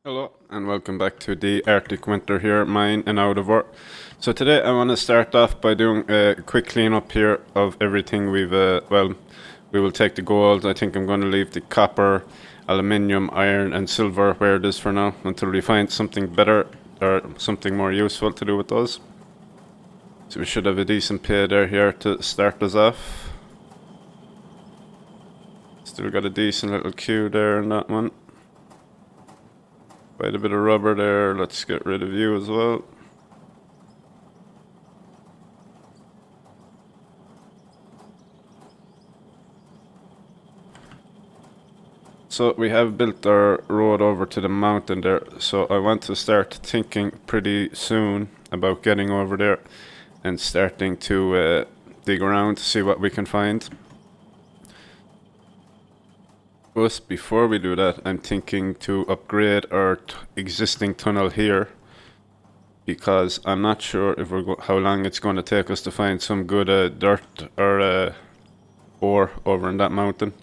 Hello and welcome back to the Arctic Winter here, mine and out of work. So today I want to start off by doing a quick cleanup here of everything we will take the gold. I think I'm going to leave the copper, aluminium, iron and silver where it is for now until we find something better or something more useful to do with those. So we should have a decent pay there here to start us off. Still got a decent little queue there in that one. Quite a bit of rubber there, let's get rid of you as well. So we have built our road over to the mountain there, so I want to start thinking pretty soon about getting over there and starting to dig around to see what we can find. But before we do that, I'm thinking to upgrade our existing tunnel here, because I'm not sure if how long it's going to take us to find some good dirt or ore over in that mountain.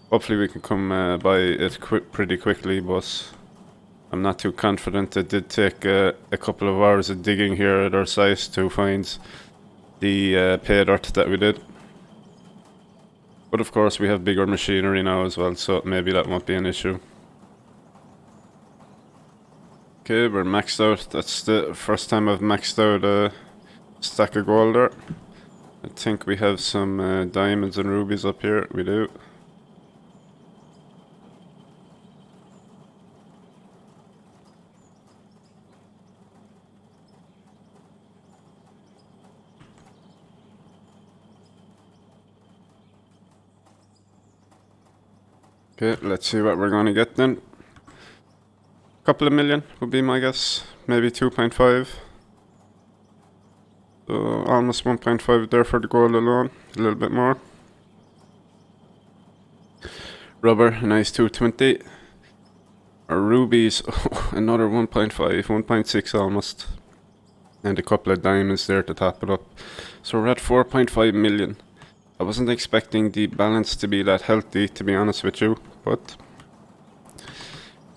Hopefully we can come by it pretty quickly, but I'm not too confident. It did take a couple of hours of digging here at our site to find the pay dirt that we did. But of course we have bigger machinery now as well, so maybe that won't be an issue. Okay, we're maxed out. That's the first time I've maxed out a stack of gold there. I think we have some diamonds and rubies up here. We do. Okay, let's see what we're going to get then. Couple of million would be my guess. Maybe 2.5. So almost 1.5 there for the gold alone. A little bit more. Rubber, a nice 220. Our rubies, another 1.5, 1.6 almost. And a couple of diamonds there to top it up. So we're at 4.5 million. I wasn't expecting the balance to be that healthy, to be honest with you, but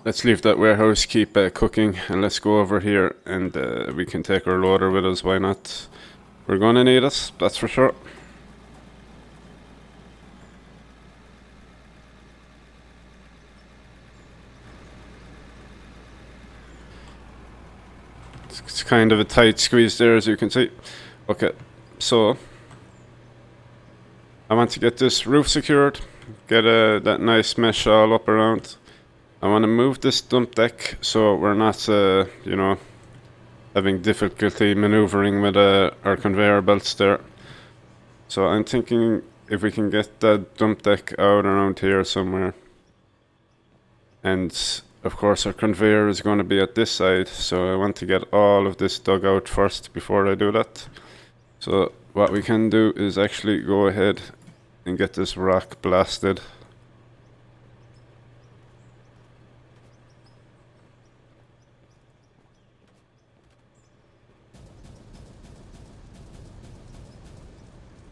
let's leave that warehouse, keep cooking, and let's go over here and we can take our loader with us, why not? We're gonna need us, that's for sure. It's kind of a tight squeeze there, as you can see. Okay, so I want to get this roof secured, get that nice mesh all up around. I want to move this dump deck so we're not, having difficulty maneuvering with our conveyor belts there. So I'm thinking if we can get that dump deck out around here somewhere. And of course our conveyor is going to be at this side, so I want to get all of this dug out first before I do that. So what we can do is actually go ahead and get this rock blasted.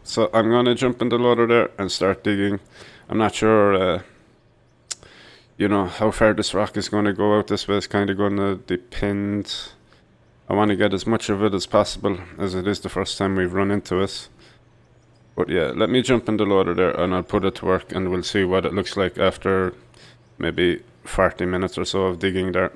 So I'm gonna jump in the loader there and start digging. I'm not sure, how far this rock is gonna go out this way. It's kind of gonna depend. I want to get as much of it as possible, as it is the first time we've run into it. But yeah, let me jump in the loader there and I'll put it to work and we'll see what it looks like after maybe 40 minutes or so of digging there.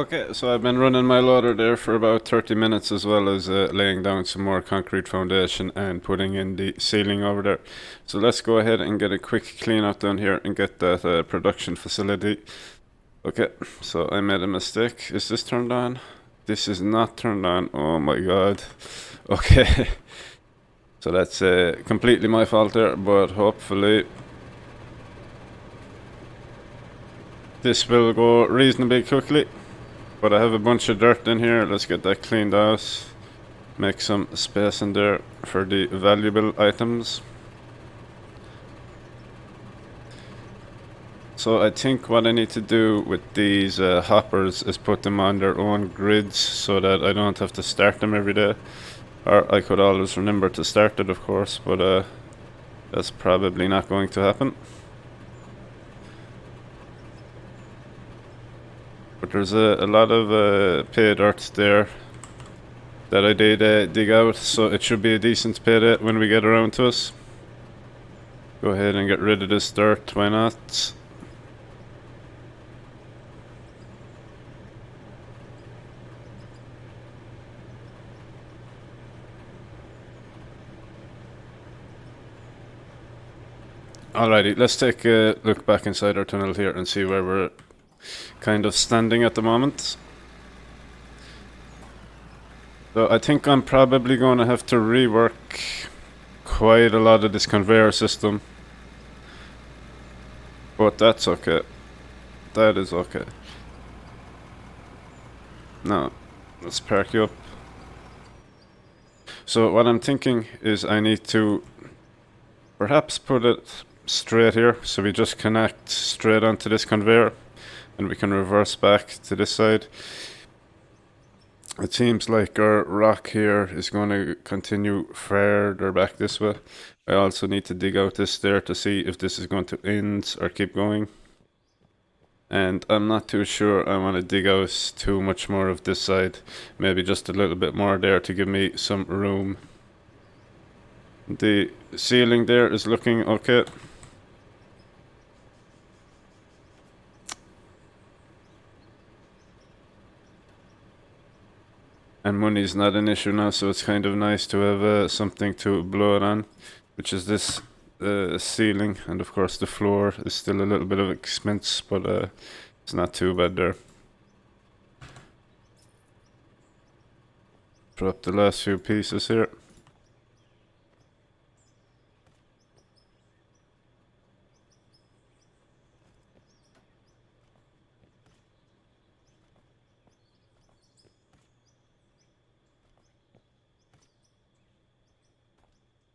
Okay, so I've been running my loader there for about 30 minutes, as well as laying down some more concrete foundation and putting in the ceiling over there. So let's go ahead and get a quick clean out down here and get that production facility. Okay, so I made a mistake. Is this turned on? This is not turned on. Oh my god. Okay. So that's completely my fault there, but hopefully this will go reasonably quickly. But I have a bunch of dirt in here. Let's get that cleaned out. Make some space in there for the valuable items. So I think what I need to do with these hoppers is put them on their own grids so that I don't have to start them every day. Or I could always remember to start it, of course, but that's probably not going to happen. But there's a lot of pay dirt there that I did dig out, so it should be a decent payday when we get around to us. Go ahead and get rid of this dirt, why not? Alrighty, let's take a look back inside our tunnel here and see where we're kind of standing at the moment. So I think I'm probably going to have to rework quite a lot of this conveyor system. But that's okay. That is okay. Now, let's park you up. So what I'm thinking is I need to perhaps put it straight here, so we just connect straight onto this conveyor and we can reverse back to this side. It seems like our rock here is going to continue further back this way. I also need to dig out this stair to see if this is going to end or keep going. And I'm not too sure I want to dig out too much more of this side. Maybe just a little bit more there to give me some room. The ceiling there is looking okay. And money's not an issue now, so it's kind of nice to have something to blow it on, which is this ceiling. And of course the floor is still a little bit of expense, but it's not too bad there. Drop the last few pieces here.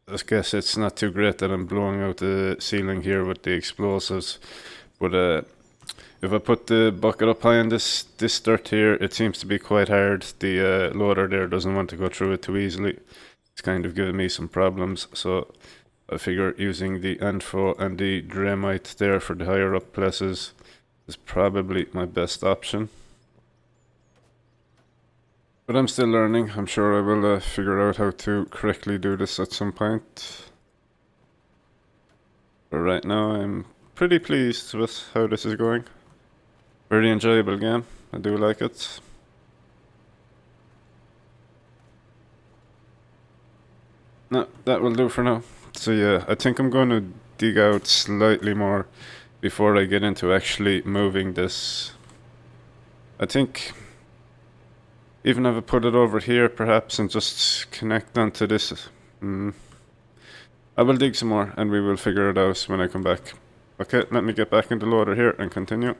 I guess it's not too great that I'm blowing out the ceiling here with the explosives, but if I put the bucket up high on this dirt here, it seems to be quite hard. The loader there doesn't want to go through it too easily. It's kind of giving me some problems, so I figure using the Anfo and the Dramite there for the higher up places is probably my best option. But I'm still learning. I'm sure I will figure out how to correctly do this at some point. But right now I'm pretty pleased with how this is going. Very enjoyable game. I do like it. No, that will do for now. So yeah, I think I'm going to dig out slightly more before I get into actually moving this. I think even if I put it over here perhaps and just connect onto this. I will dig some more and we will figure it out when I come back. Okay, let me get back in the loader here and continue.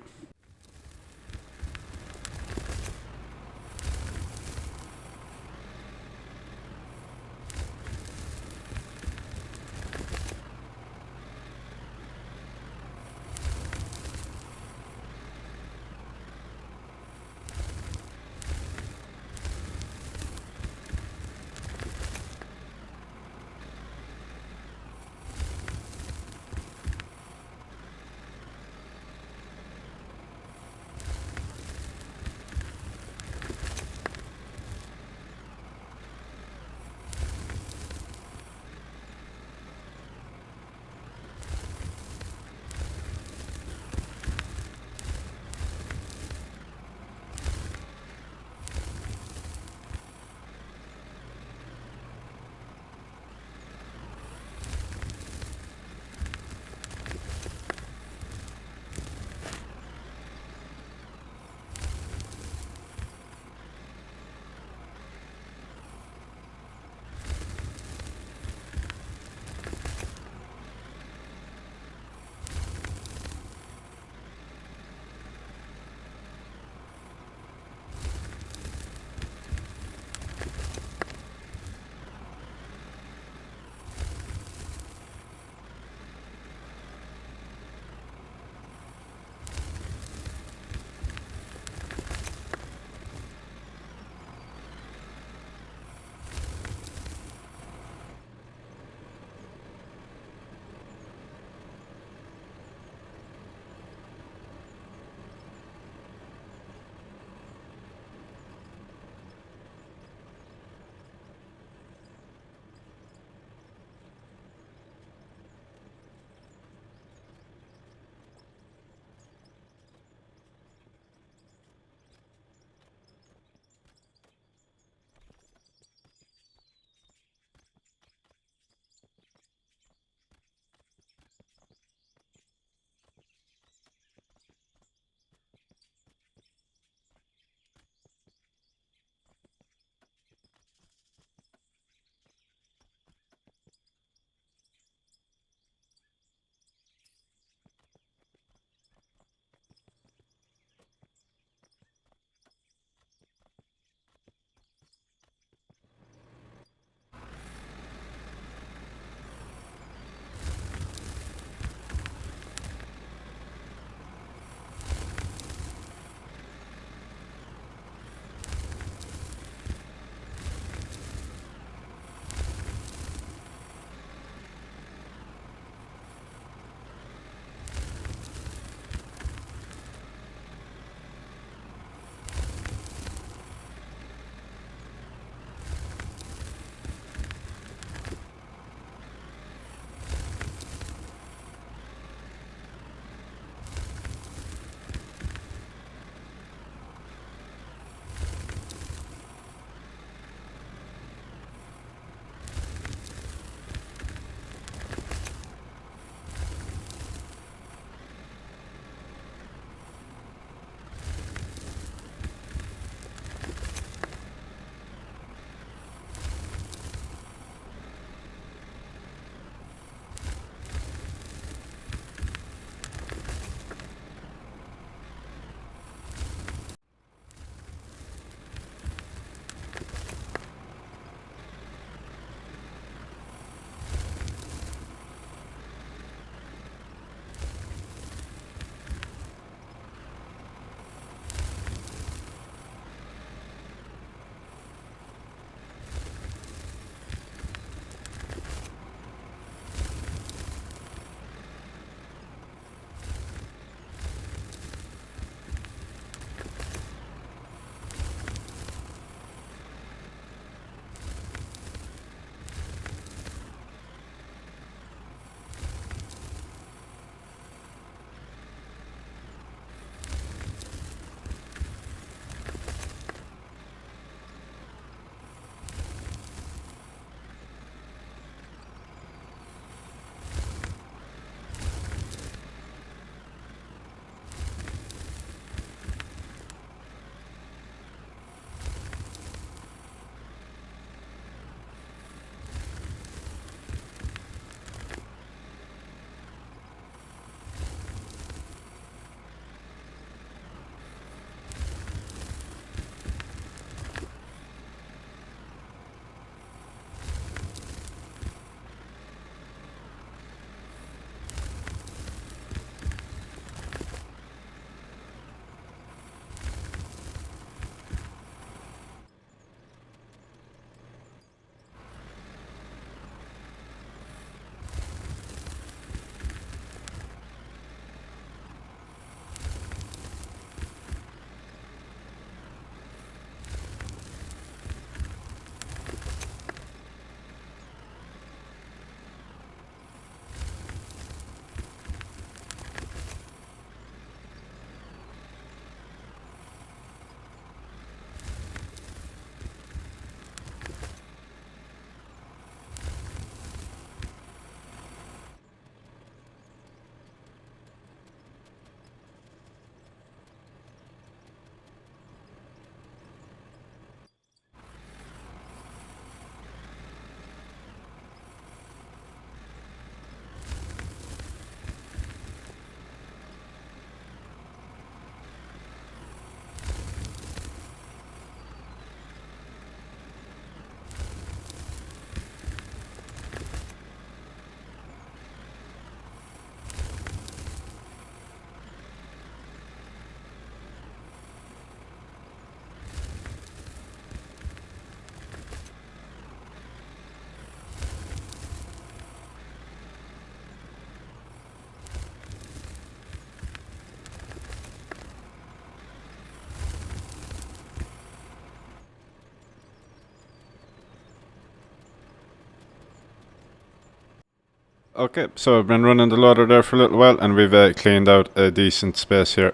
Okay, so I've been running the loader there for a little while and we've cleaned out a decent space here.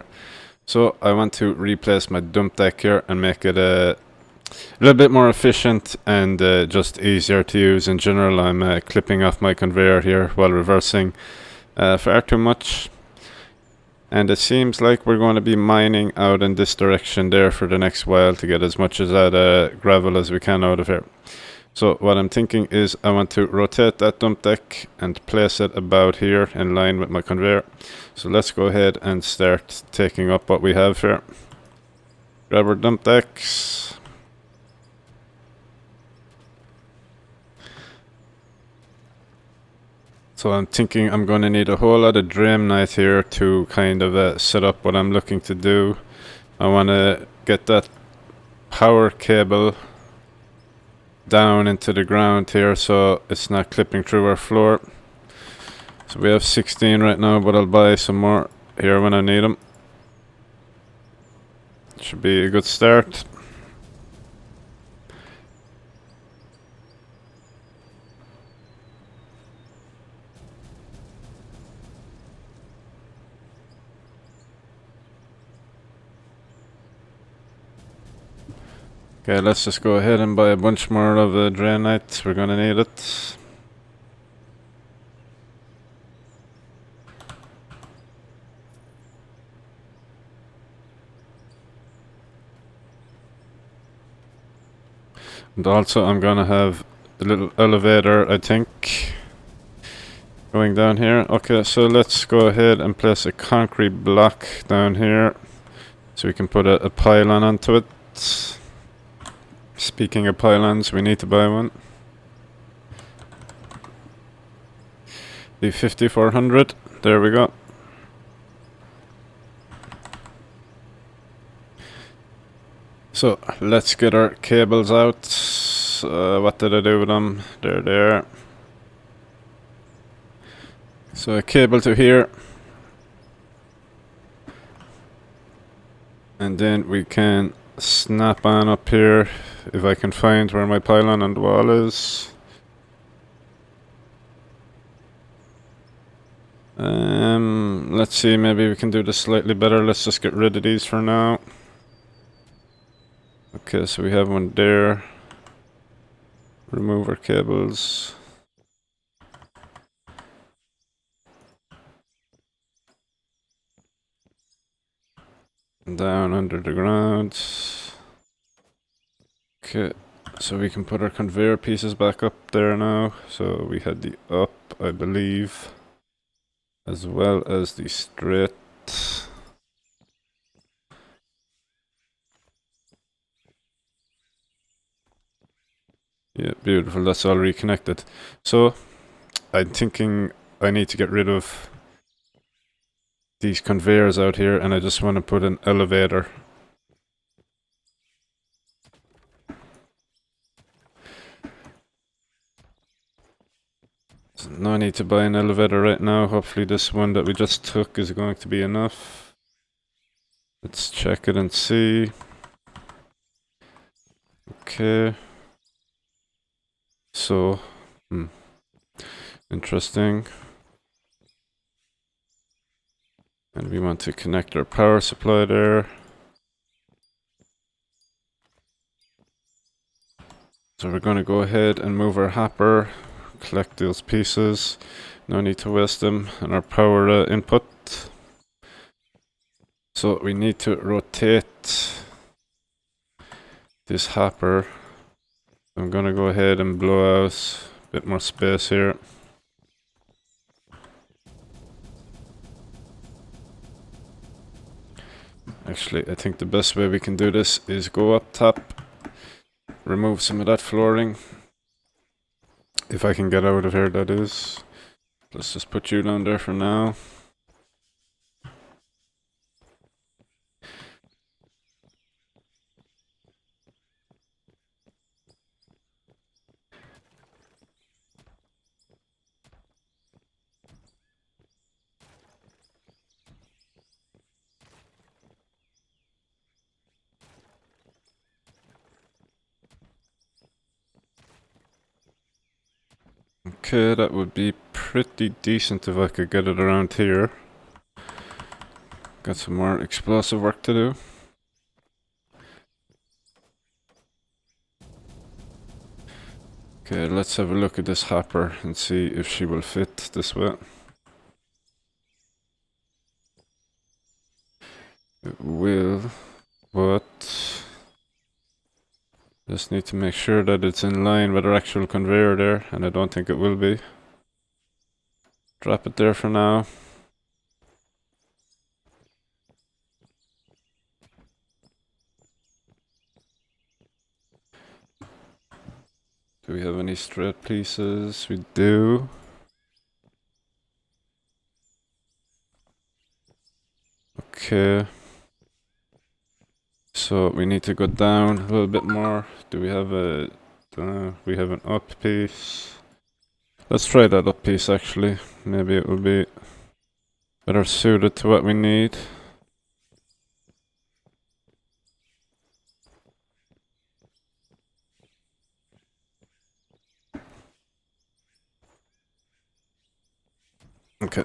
So I want to replace my dump deck here and make it a little bit more efficient and just easier to use in general. I'm clipping off my conveyor here while reversing far too much. And it seems like we're going to be mining out in this direction there for the next while to get as much of that gravel as we can out of here. So what I'm thinking is I want to rotate that dump deck and place it about here in line with my conveyor. So let's go ahead and start taking up what we have here. Grab our dump decks. So I'm thinking I'm going to need a whole lot of Dreamnite here to kind of set up what I'm looking to do. I want to get that power cable down into the ground here so it's not clipping through our floor. So we have 16 right now, but I'll buy some more here when I need them. Should be a good start. Okay, let's just go ahead and buy a bunch more of the Draenite. We're gonna need it. And also I'm gonna have a little elevator, I think, going down here. Okay, so let's go ahead and place a concrete block down here so we can put a pylon onto it. Speaking of pylons, we need to buy one. The 5400, there we go. So let's get our cables out. What did I do with them? They're there. So a cable to here. And then we can snap on up here if I can find where my pylon on the wall is. Let's see, maybe we can do this slightly better. Let's just get rid of these for now. Okay, so we have one there. Remove our cables. Down under the ground. Okay, so we can put our conveyor pieces back up there now. So we had the up, I believe, as well as the straight. Yeah, beautiful, that's all reconnected. So I'm thinking I need to get rid of these conveyors out here and I just want to put an elevator. So no need to buy an elevator right now. Hopefully this one that we just took is going to be enough. Let's check it and see. Okay. So, interesting. And we want to connect our power supply there. So we're going to go ahead and move our hopper, collect those pieces. No need to waste them in our power input. So we need to rotate this hopper. I'm going to go ahead and blow out a bit more space here. Actually, I think the best way we can do this is go up top, remove some of that flooring. If I can get out of here, that is. Let's just put you down there for now. Okay, that would be pretty decent if I could get it around here. Got some more explosive work to do. Okay, let's have a look at this hopper and see if she will fit this way. It will, but just need to make sure that it's in line with our actual conveyor there, and I don't think it will be. Drop it there for now. Do we have any straight pieces? We do. Okay. So we need to go down a little bit more. Do we have a... we have an up piece. Let's try that up piece actually. Maybe it will be better suited to what we need. Okay.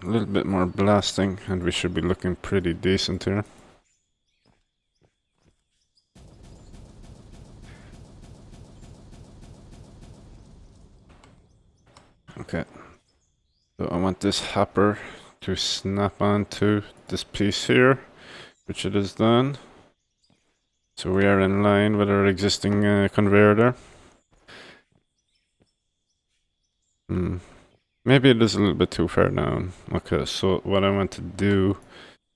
A little bit more blasting and we should be looking pretty decent here. Okay. So I want this hopper to snap onto this piece here, which it is done. So we are in line with our existing conveyor there. Maybe it is a little bit too far down. Okay, so what I want to do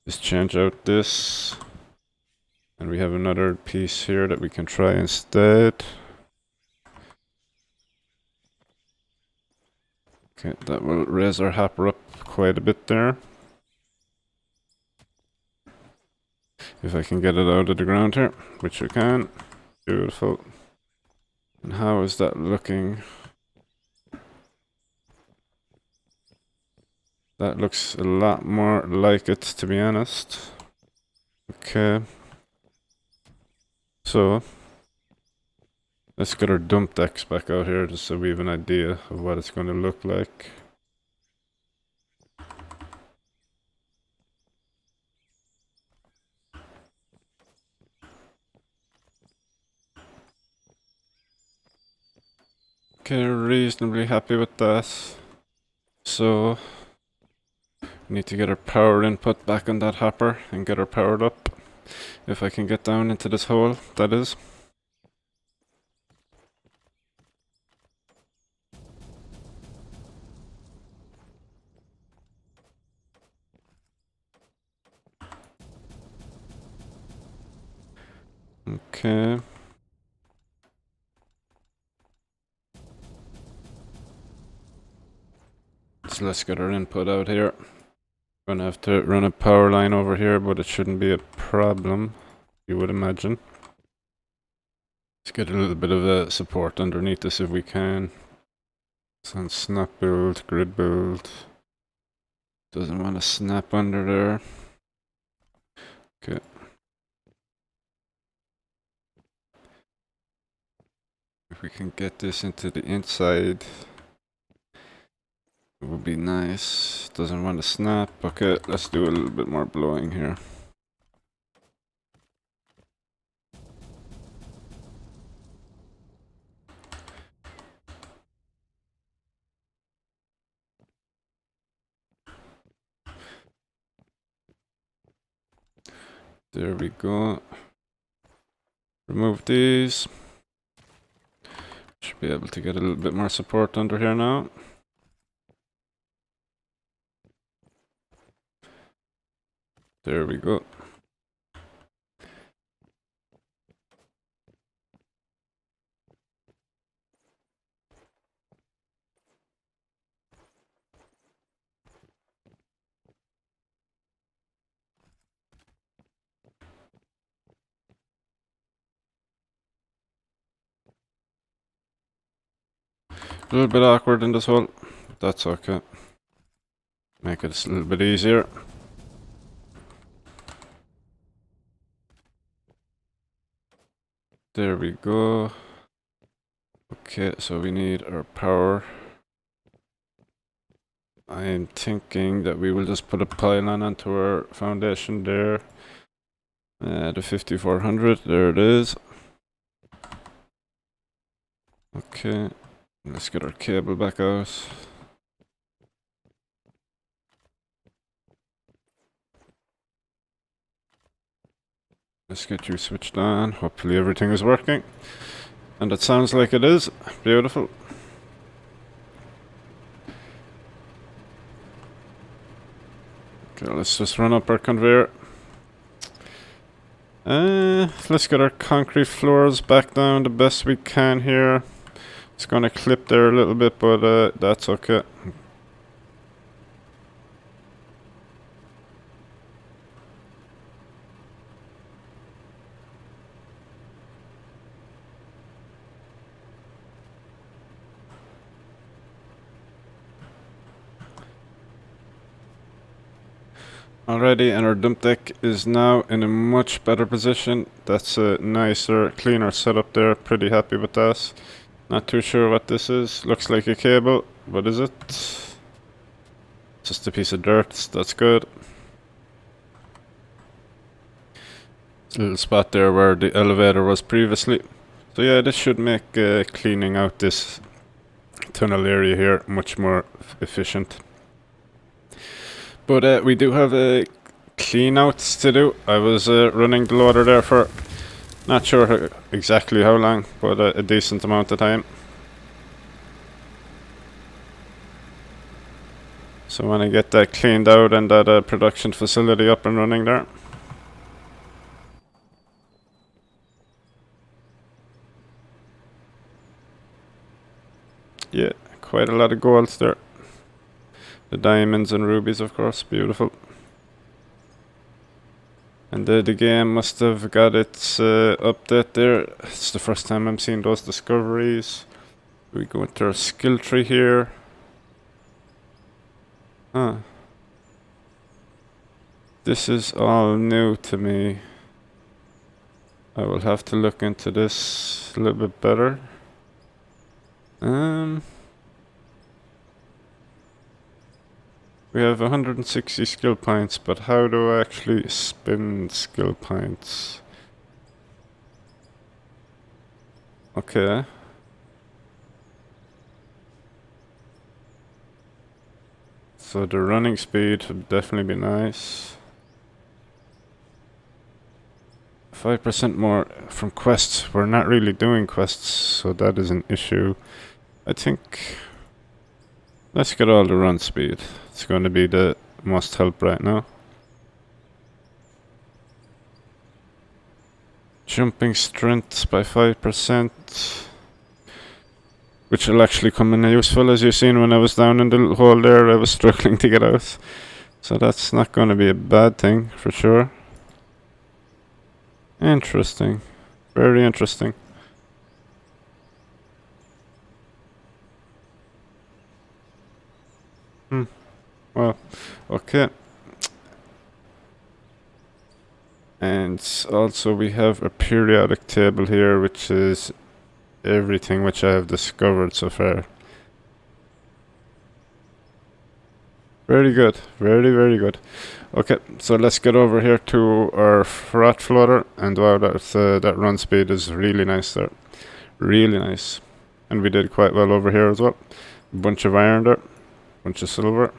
is change out this. And we have another piece here that we can try instead. Okay, that will raise our hopper up quite a bit there. If I can get it out of the ground here, which I can. Beautiful. And how is that looking? That looks a lot more like it, to be honest. Okay. So, let's get our dump decks back out here just so we have an idea of what it's going to look like. Okay, reasonably happy with that. So, we need to get our power input back on that hopper and get her powered up. If I can get down into this hole, that is. Okay. So let's get our input out here. Gonna have to run a power line over here, but it shouldn't be a problem, you would imagine. Let's get a little bit of a support underneath this if we can. It's on snap build, grid build. Doesn't want to snap under there. Okay. If we can get this into the inside, it would be nice. Doesn't want to snap. Okay, let's do a little bit more blowing here. There we go. Remove these. Should be able to get a little bit more support under here now. There we go. A little bit awkward in this hole. That's okay. Make it a little bit easier. There we go. Okay, so we need our power. I'm thinking that we will just put a pylon onto our foundation there. The 5400, there it is. Okay, let's get our cable back out. Let's get you switched on. Hopefully everything is working. And it sounds like it is. Beautiful. Okay, let's just run up our conveyor. Let's get our concrete floors back down the best we can here. It's gonna clip there a little bit, but that's okay. Alrighty, and our dump deck is now in a much better position. That's a nicer, cleaner setup there. Pretty happy with that. Not too sure what this is. Looks like a cable. What is it? Just a piece of dirt. That's good. Little spot there where the elevator was previously. So yeah, this should make cleaning out this tunnel area here much more efficient. But we do have clean outs to do. I was running the loader there for not sure exactly how long, but a decent amount of time. So when I get that cleaned out and that production facility up and running there. Yeah, quite a lot of gold there. The diamonds and rubies, of course, beautiful. And the game must have got its update there. It's the first time I'm seeing those discoveries. We go into our skill tree here. Huh. This is all new to me. I will have to look into this a little bit better. We have 160 skill points, but how do I actually spin skill points? Okay. So the running speed would definitely be nice. 5% more from quests. We're not really doing quests, so that is an issue. I think... Let's get all the run speed. It's going to be the must help right now. Jumping strength by 5%. Which will actually come in useful, as you've seen when I was down in the hole there, I was struggling to get out. So that's not going to be a bad thing, for sure. Interesting. Very interesting. Well, okay. And also we have a periodic table here, which is everything which I have discovered so far. Very good. Very, very good. Okay, so let's get over here to our frat floater, and wow, that run speed is really nice there. Really nice. And we did quite well over here as well. A bunch of iron there. Bunch of silver.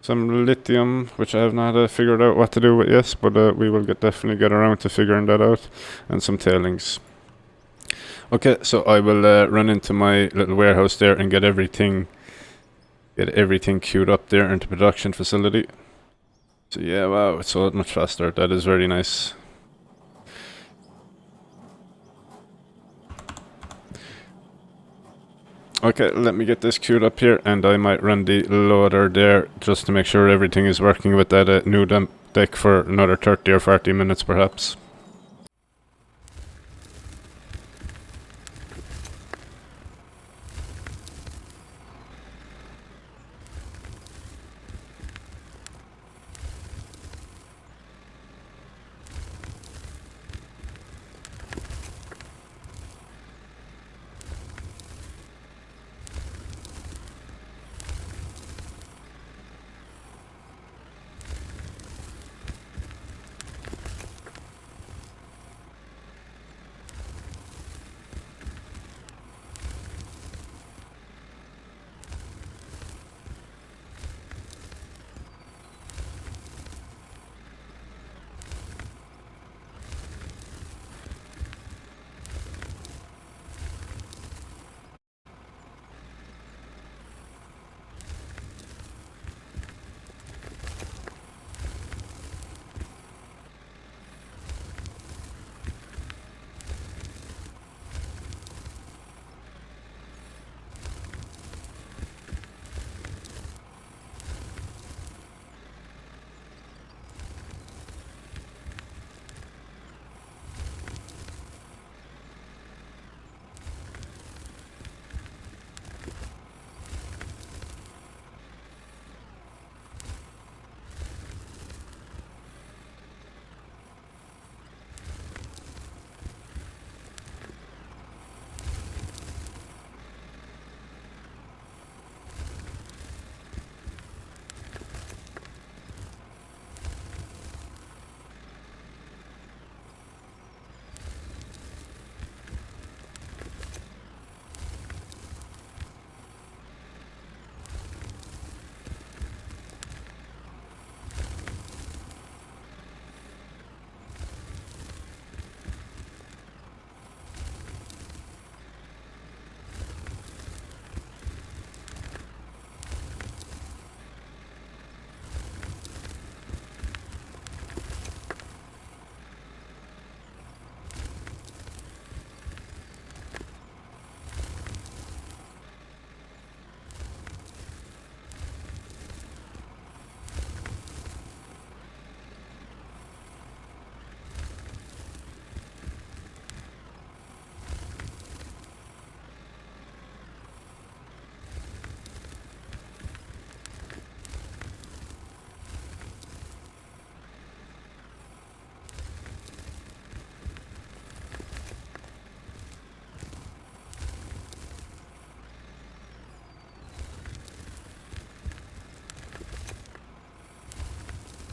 Some lithium, which I have not figured out what to do with yet, but we will definitely get around to figuring that out. And some tailings. Okay, so I will run into my little warehouse there and get everything queued up there into production facility. So yeah, wow, it's so much faster. That is very nice. Okay, let me get this queued up here, and I might run the loader there just to make sure everything is working with that new dump deck for another 30 or 40 minutes perhaps.